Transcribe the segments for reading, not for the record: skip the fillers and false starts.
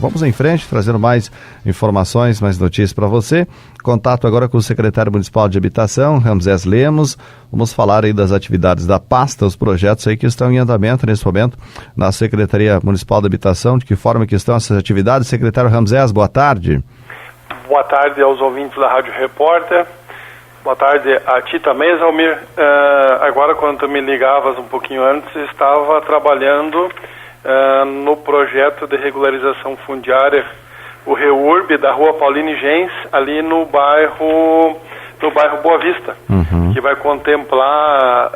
Vamos em frente, trazendo mais informações, mais notícias para você. Contato agora com o secretário municipal de Habitação, Ramsés Lemos. Vamos falar aí das atividades da pasta, os projetos aí que estão em andamento nesse momento na Secretaria Municipal de Habitação. De que forma que estão essas atividades? Secretário Ramsés, boa tarde. Boa tarde aos ouvintes da Rádio Repórter. Boa tarde a ti também, Zalmir. Agora, quando tu me ligavas um pouquinho antes, estava trabalhando no projeto de regularização fundiária, o REURB da Rua Paulino Gens, ali no bairro Boa Vista, que vai contemplar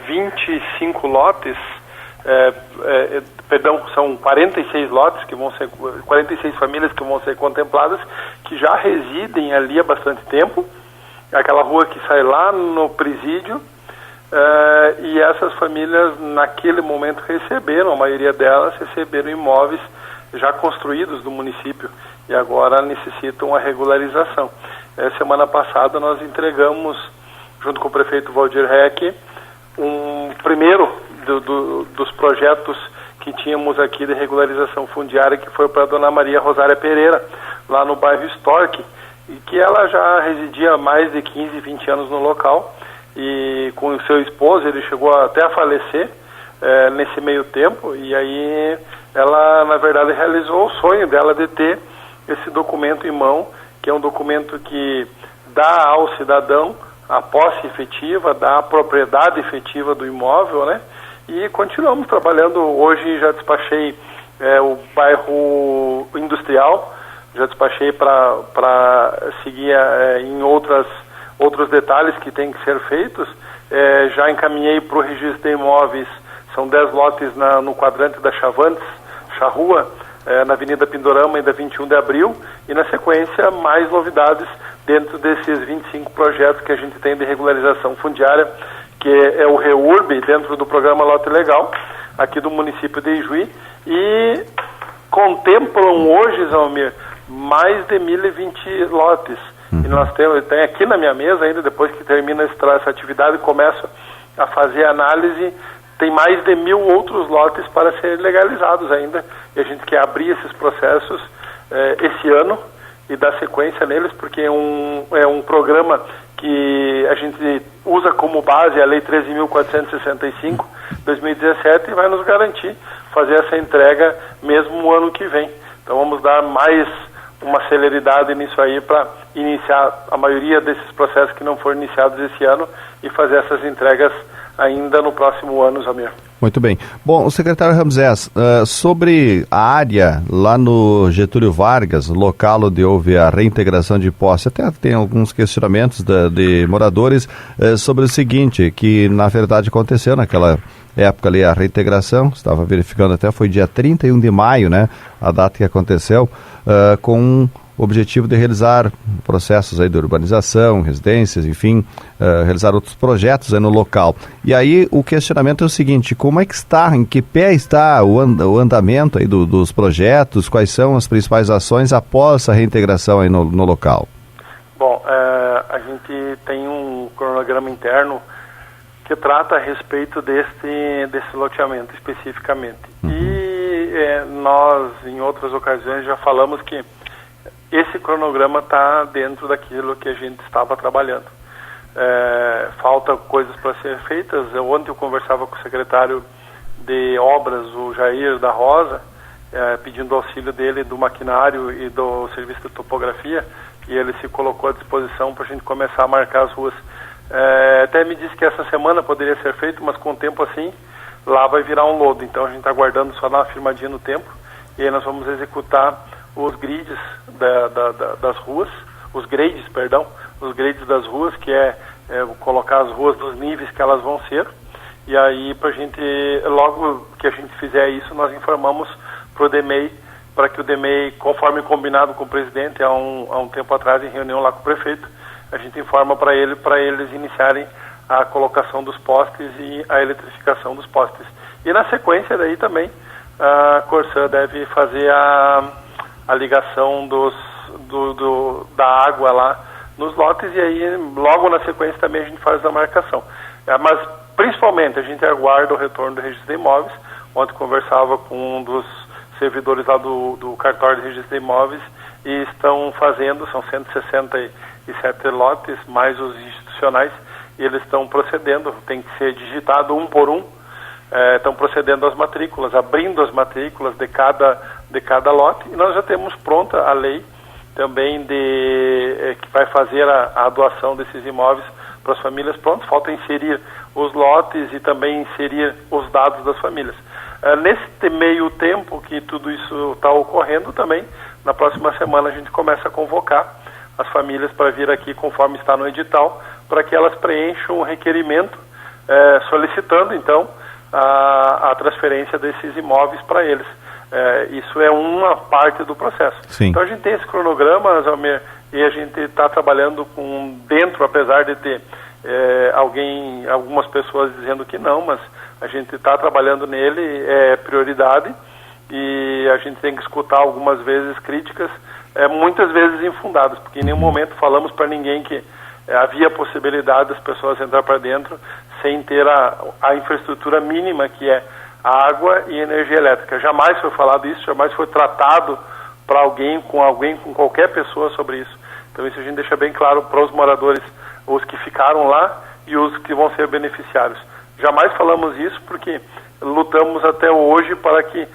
25 lotes, são 46 lotes que vão ser, 46 famílias que vão ser contempladas, que já residem ali há bastante tempo. Aquela rua que sai lá no presídio, e essas famílias naquele momento receberam, a maioria delas receberam imóveis já construídos do município e agora necessitam a regularização. Semana passada nós entregamos, junto com o prefeito Valdir Reck, um primeiro dos projetos que tínhamos aqui de regularização fundiária, que foi para a dona Maria Rosária Pereira, lá no bairro Stork, e que ela já residia há mais de 15, 20 anos no local, e com o seu esposo ele chegou até a falecer nesse meio tempo, e aí ela na verdade realizou o sonho dela de ter esse documento em mão, que é um documento que dá ao cidadão a posse efetiva, dá a propriedade efetiva do imóvel, né? E continuamos trabalhando. Hoje já despachei o bairro industrial, já despachei para seguir em outros detalhes que têm que ser feitos. Já encaminhei para o registro de imóveis, são 10 lotes no quadrante da Chavantes, Charrua, na Avenida Pindorama, ainda 21 de abril, e na sequência mais novidades dentro desses 25 projetos que a gente tem de regularização fundiária, que é o REURB, dentro do programa Lote Legal, aqui do município de Ijuí, e contemplam hoje, Zalmir, mais de 1.020 lotes. E nós tem aqui na minha mesa ainda, depois que termina essa atividade, começo a fazer análise, tem mais de 1.000 outros lotes para serem legalizados ainda, e a gente quer abrir esses processos esse ano e dar sequência neles, porque é um programa que a gente usa como base a Lei 13.465, 2017, e vai nos garantir fazer essa entrega mesmo o ano que vem. Então vamos dar mais uma celeridade nisso aí para iniciar a maioria desses processos que não foram iniciados esse ano e fazer essas entregas ainda no próximo ano, Zamir. Muito bem. Bom, o secretário Ramsés, sobre a área lá no Getúlio Vargas, local onde houve a reintegração de posse, até tem alguns questionamentos de moradores sobre o seguinte, que na verdade aconteceu naquela época ali a reintegração, estava verificando até, foi dia 31 de maio, né, a data que aconteceu, com o objetivo de realizar processos aí de urbanização, residências, enfim, realizar outros projetos aí no local. E aí o questionamento é o seguinte, como é que está, em que pé está o andamento aí dos projetos, quais são as principais ações após a reintegração aí no local? Bom, a gente tem um cronograma interno que trata a respeito desse loteamento especificamente. E nós, em outras ocasiões, já falamos que esse cronograma está dentro daquilo que a gente estava trabalhando. Falta coisas para ser feitas. Ontem eu conversava com o secretário de obras, o Jair da Rosa, pedindo auxílio dele do maquinário e do serviço de topografia, e ele se colocou à disposição para a gente começar a marcar as ruas. Até me disse que essa semana poderia ser feito, mas com o tempo assim, lá vai virar um lodo. Então a gente está aguardando só dar uma firmadinha no tempo, e aí nós vamos executar os grids das ruas, os grades das ruas, que é colocar as ruas nos níveis que elas vão ser, e aí pra gente, logo que a gente fizer isso, nós informamos pro DEMEI, para que o DEMEI, conforme combinado com o presidente há um tempo atrás, em reunião lá com o prefeito, a gente informa para eles iniciarem a colocação dos postes e a eletrificação dos postes. E na sequência daí também, a Corsã deve fazer a ligação da água lá nos lotes, e aí logo na sequência também a gente faz a marcação. Mas principalmente a gente aguarda o retorno do registro de imóveis. Ontem conversava com um dos servidores lá do cartório de registro de imóveis e estão fazendo, são 167 lotes, mais os institucionais, e eles estão procedendo, tem que ser digitado um por um, estão procedendo às matrículas, abrindo as matrículas de cada lote, e nós já temos pronta a lei também que vai fazer a doação desses imóveis para as famílias. Pronto, falta inserir os lotes e também inserir os dados das famílias. Nesse meio tempo que tudo isso está ocorrendo também, na próxima semana a gente começa a convocar as famílias para vir aqui conforme está no edital, para que elas preencham o requerimento solicitando então a transferência desses imóveis para eles. Isso é uma parte do processo. Sim. Então a gente tem esse cronograma, Zalmir, e a gente está trabalhando dentro, apesar de ter algumas pessoas dizendo que não, mas a gente está trabalhando nele, é prioridade, e a gente tem que escutar algumas vezes críticas, muitas vezes infundadas, porque em nenhum momento falamos para ninguém que havia possibilidade das pessoas entrar para dentro sem ter a infraestrutura mínima, que é água e energia elétrica. Jamais foi falado isso, jamais foi tratado para alguém, com qualquer pessoa sobre isso. Então isso a gente deixa bem claro para os moradores, os que ficaram lá e os que vão ser beneficiários. Jamais falamos isso porque lutamos até hoje para que,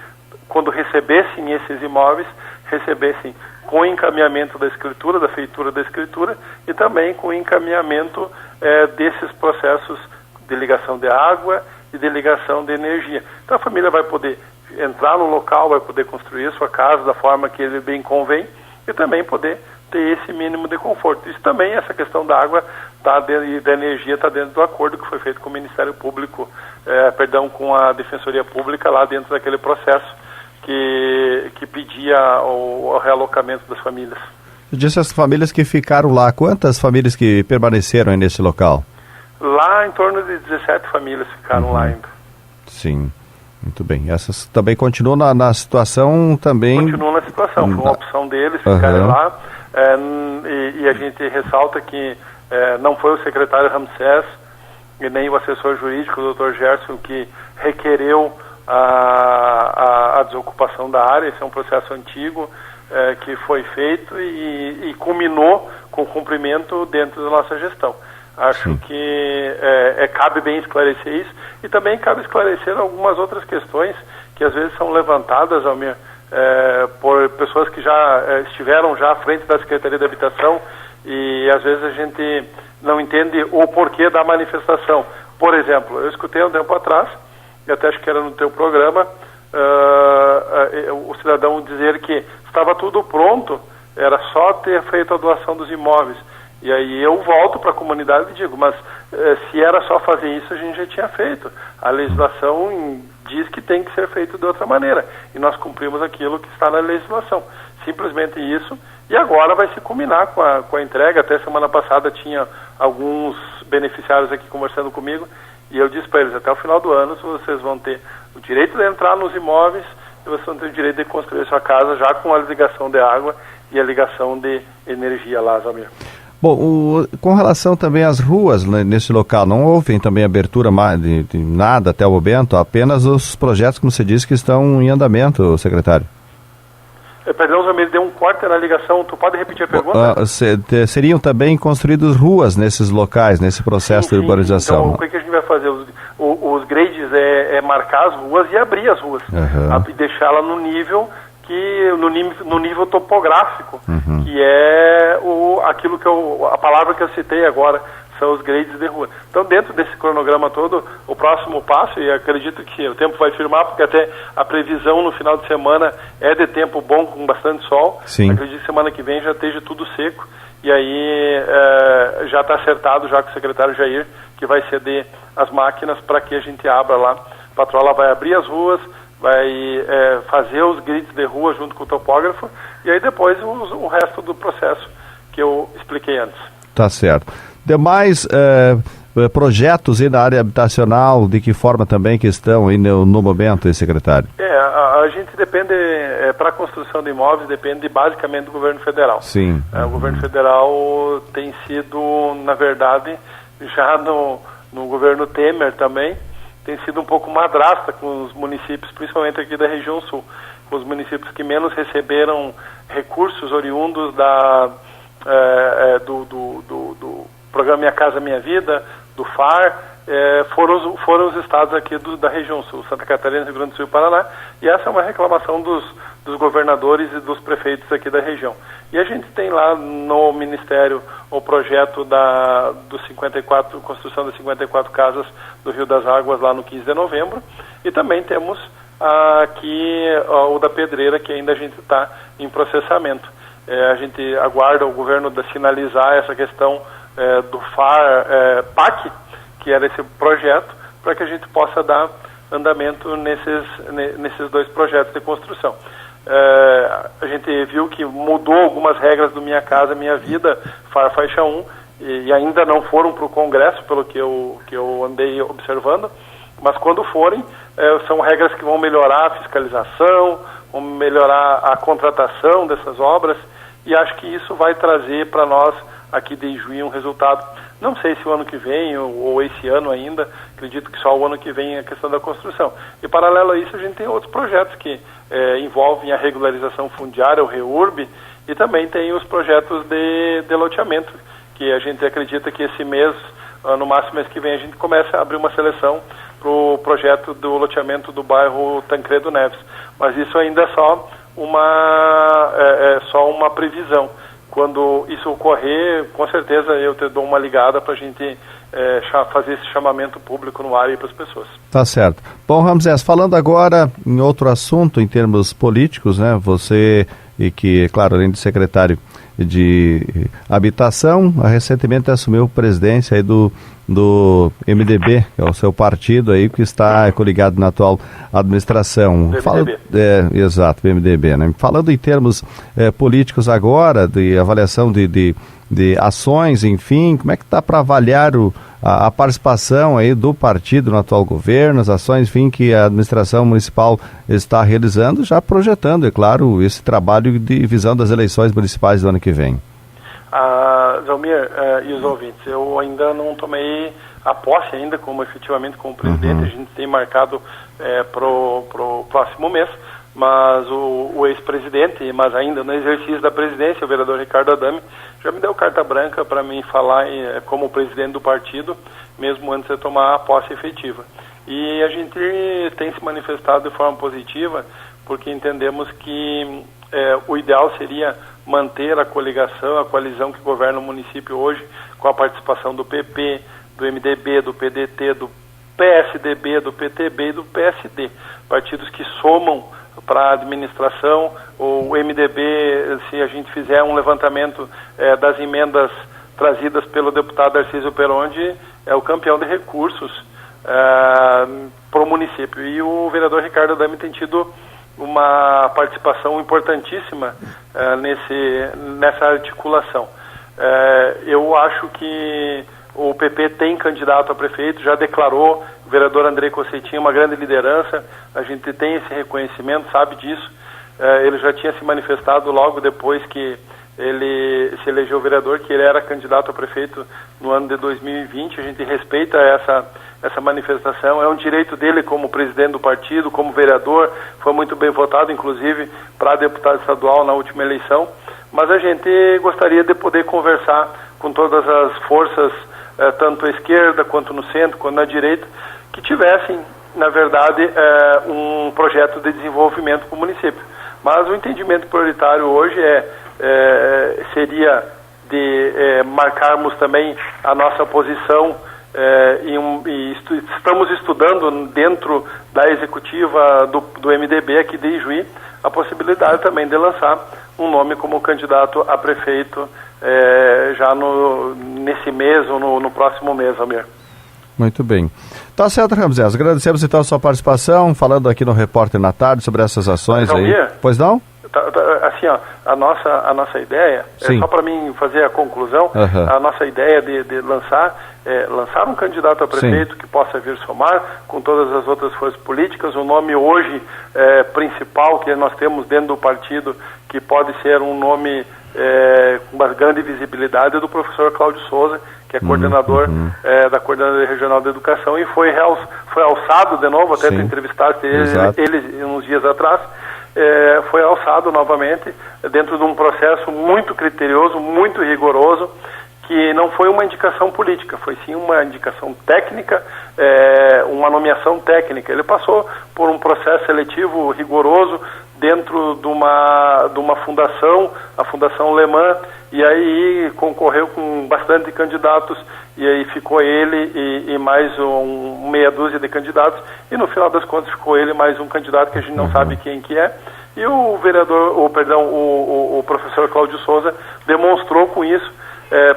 quando recebessem esses imóveis, recebessem com encaminhamento da escritura, da feitura da escritura, e também com encaminhamento desses processos de ligação de água e de ligação de energia. Então a família vai poder entrar no local, vai poder construir a sua casa da forma que ele bem convém e também poder ter esse mínimo de conforto. Isso também, essa questão da água e da energia está dentro do acordo que foi feito com o Ministério Público, com a Defensoria Pública lá dentro daquele processo que pedia o realocamento das famílias. Eu disse as famílias que ficaram lá, quantas famílias que permaneceram aí nesse local? Lá em torno de 17 famílias ficaram lá ainda. Sim, muito bem. Essas também continuam na situação também... Continuam na situação, foi uma opção deles ficarem lá, e a gente ressalta que não foi o secretário Ramsés e nem o assessor jurídico, o Dr. Gerson, que requereu a desocupação da área. Esse é um processo antigo que foi feito e culminou com o cumprimento dentro da nossa gestão. Acho que cabe bem esclarecer isso, e também cabe esclarecer algumas outras questões que às vezes são levantadas, Almir, por pessoas que já estiveram já à frente da Secretaria de Habitação, e às vezes a gente não entende o porquê da manifestação. Por exemplo, eu escutei um tempo atrás, e até acho que era no teu programa, o cidadão dizer que estava tudo pronto, era só ter feito a doação dos imóveis. E aí eu volto para a comunidade e digo, mas se era só fazer isso, a gente já tinha feito. A legislação diz que tem que ser feito de outra maneira, e nós cumprimos aquilo que está na legislação. Simplesmente isso, e agora vai se culminar com a entrega. Até semana passada tinha alguns beneficiários aqui conversando comigo, e eu disse para eles, até o final do ano vocês vão ter o direito de entrar nos imóveis, e vocês vão ter o direito de construir sua casa já com a ligação de água e a ligação de energia lá, Zamir. Bom, com relação também às ruas nesse local, não houve também abertura de nada até o momento, apenas os projetos, como você disse, que estão em andamento, secretário? Perdão, Zamir, deu um corte na ligação, tu pode repetir a pergunta? Seriam também construídas ruas nesses locais, nesse processo de urbanização? Então, o que a gente vai fazer? Os grades é marcar as ruas e abrir as ruas, e deixá-la no nível no nível topográfico, que é aquilo a palavra que eu citei agora, são os grades de rua. Então, dentro desse cronograma todo, o próximo passo, e acredito que o tempo vai firmar, porque até a previsão no final de semana é de tempo bom, com bastante sol. Sim. Acredito que semana que vem já esteja tudo seco, e aí já está acertado já com o secretário Jair, que vai ceder as máquinas para que a gente abra lá. A patroa vai abrir as ruas, vai fazer os grids de rua junto com o topógrafo, e aí depois o resto do processo que eu expliquei antes. Tá certo. Demais projetos aí na área habitacional, de que forma também que estão aí no momento, secretário? A gente depende, para a construção de imóveis, depende basicamente do governo federal. Sim. O governo federal tem sido, na verdade, já no governo Temer também, tem sido um pouco madrasta com os municípios, principalmente aqui da região sul, com os municípios que menos receberam recursos oriundos do programa Minha Casa Minha Vida, do FAR, foram os estados aqui da região sul, Santa Catarina, Rio Grande do Sul e Paraná, e essa é uma reclamação dos governadores e dos prefeitos aqui da região. E a gente tem lá no Ministério o projeto construção das 54 casas do Rio das Águas lá no 15 de novembro, e também temos aqui o da Pedreira, que ainda a gente está em processamento. A gente aguarda o governo sinalizar essa questão do FAR PAC, que era esse projeto, para que a gente possa dar andamento nesses dois projetos de construção. A gente viu que mudou algumas regras do Minha Casa Minha Vida, FAR Faixa 1, e ainda não foram para o Congresso, pelo que eu andei observando, mas quando forem, são regras que vão melhorar a fiscalização, vão melhorar a contratação dessas obras, e acho que isso vai trazer para nós aqui de Ijuí um resultado. Não sei se o ano que vem ou esse ano ainda, acredito que só o ano que vem a questão da construção. E paralelo a isso a gente tem outros projetos que envolvem a regularização fundiária, o REURB, e também tem os projetos de loteamento, que a gente acredita que esse mês, no máximo mês que vem, a gente começa a abrir uma seleção para o projeto do loteamento do bairro Tancredo Neves. Mas isso ainda é só uma previsão. Quando isso ocorrer, com certeza eu te dou uma ligada para a gente fazer esse chamamento público no ar para as pessoas. Tá certo. Bom, Ramsés, falando agora em outro assunto, em termos políticos, né? Você, e que, claro, além de secretário de Habitação, recentemente assumiu a presidência aí do MDB, que é o seu partido aí, que está coligado na atual administração. Exato, do MDB, né? Falando em termos políticos agora, de avaliação de ações, enfim, como é que está para avaliar a participação aí do partido no atual governo, as ações, enfim, que a administração municipal está realizando, já projetando, é claro, esse trabalho de visão das eleições municipais do ano que vem? Zelmir e os ouvintes, eu ainda não tomei a posse ainda efetivamente como presidente. A gente tem marcado pro próximo mês, mas o ex-presidente, mas ainda no exercício da presidência, o vereador Ricardo Adame, já me deu carta branca para mim falar como presidente do partido, mesmo antes de tomar a posse efetiva. E a gente tem se manifestado de forma positiva, porque entendemos que o ideal seria manter a coligação, a coalizão que governa o município hoje, com a participação do PP, do MDB, do PDT, do PSDB, do PTB e do PSD, partidos que somam para a administração. O MDB, se a gente fizer um levantamento das emendas trazidas pelo deputado Darcísio Perondi, é o campeão de recursos para o município. E o vereador Ricardo Adame tem tido uma participação importantíssima nessa articulação. Eu acho que o PP tem candidato a prefeito, já declarou, o vereador Andrei Cossetinha, uma grande liderança, a gente tem esse reconhecimento, sabe disso. Ele já tinha se manifestado logo depois que ele se elegeu vereador, que ele era candidato a prefeito no ano de 2020, a gente respeita essa manifestação, é um direito dele como presidente do partido, como vereador, foi muito bem votado, inclusive, para deputado estadual na última eleição, mas a gente gostaria de poder conversar com todas as forças, tanto à esquerda, quanto no centro, quanto na direita, que tivessem, na verdade, um projeto de desenvolvimento para o município. Mas o entendimento prioritário hoje seria de marcarmos também a nossa posição estamos estudando dentro da executiva do MDB aqui de Ijuí a possibilidade também de lançar um nome como candidato a prefeito já nesse mês ou no próximo mês, Almir. Muito bem. Tá certo, Ramsés. Agradecemos então a sua participação, falando aqui no Repórter na Tarde sobre essas ações aí. Pois não? Assim, ó, a nossa ideia, só para mim fazer a conclusão, a nossa ideia de lançar um candidato a prefeito que possa vir somar com todas as outras forças políticas. O nome hoje principal que nós temos dentro do partido, que pode ser um nome com uma grande visibilidade, é do professor Cláudio Souza, que é coordenador da Coordenadoria Regional de Educação, e foi alçado de novo, até tu entrevistaste ele uns dias atrás, foi alçado novamente dentro de um processo muito criterioso, muito rigoroso, que não foi uma indicação política, foi sim uma indicação técnica, uma nomeação técnica. Ele passou por um processo seletivo rigoroso dentro de uma fundação, a Fundação Le Mans, e aí concorreu com bastante candidatos, e aí ficou ele e mais meia dúzia de candidatos, e no final das contas ficou ele mais um candidato que a gente não sabe quem que é, e o o professor Cláudio Souza demonstrou com isso,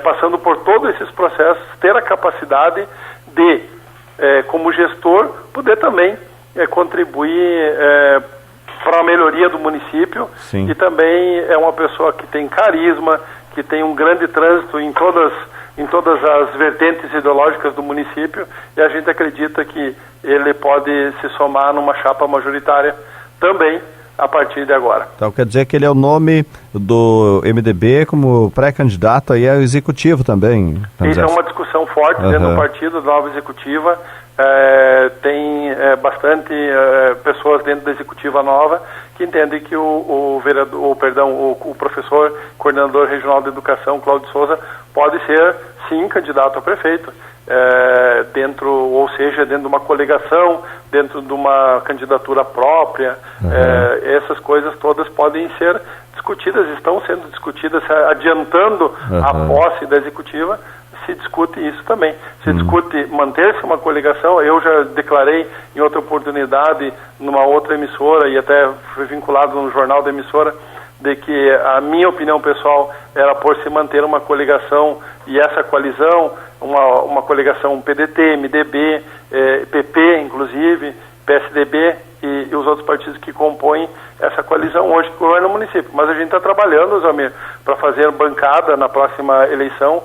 passando por todos esses processos, ter a capacidade de, como gestor, poder também contribuir para a melhoria do município. Sim. E também é uma pessoa que tem carisma, que tem um grande trânsito em todas as vertentes ideológicas do município, e a gente acredita que ele pode se somar numa chapa majoritária também a partir de agora. Então quer dizer que ele é o nome do MDB como pré-candidato aí ao executivo também? Isso é uma discussão forte dentro do partido, da nova executiva. Tem bastante pessoas dentro da executiva nova que entendem que o professor coordenador regional de educação, Cláudio Souza, pode ser sim candidato a prefeito, dentro de uma coligação, dentro de uma candidatura própria. Essas coisas todas podem ser discutidas, estão sendo discutidas, adiantando a posse da executiva. Se discute isso também. Se discute manter-se uma coligação. Eu já declarei em outra oportunidade, numa outra emissora, e até fui vinculado no jornal da emissora, de que a minha opinião pessoal era por se manter uma coligação, e essa coalizão, uma coligação PDT, MDB, PP, inclusive, PSDB e os outros partidos que compõem essa coalizão hoje que governa o município. Mas a gente está trabalhando, Zalmir, para fazer bancada na próxima eleição.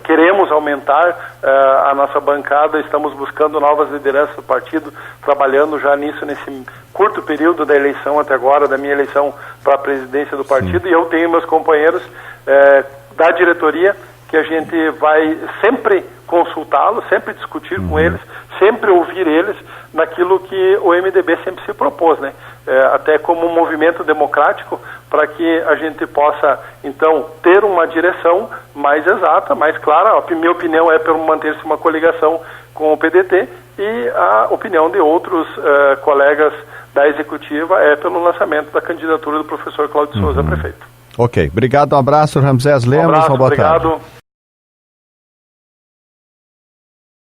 Queremos aumentar a nossa bancada, estamos buscando novas lideranças do partido, trabalhando já nisso nesse curto período da eleição até agora, da minha eleição para a presidência do partido. E eu tenho meus companheiros da diretoria, que a gente vai sempre consultá-los, sempre discutir com eles, sempre ouvir eles naquilo que o MDB sempre se propôs, né? Até como um movimento democrático, para que a gente possa, então, ter uma direção mais exata, mais clara. A minha opinião é por manter-se uma coligação com o PDT, e a opinião de outros colegas da executiva é pelo lançamento da candidatura do professor Cláudio Souza a prefeito. Ok, obrigado, um abraço, Ramsés Lemos, boa tarde.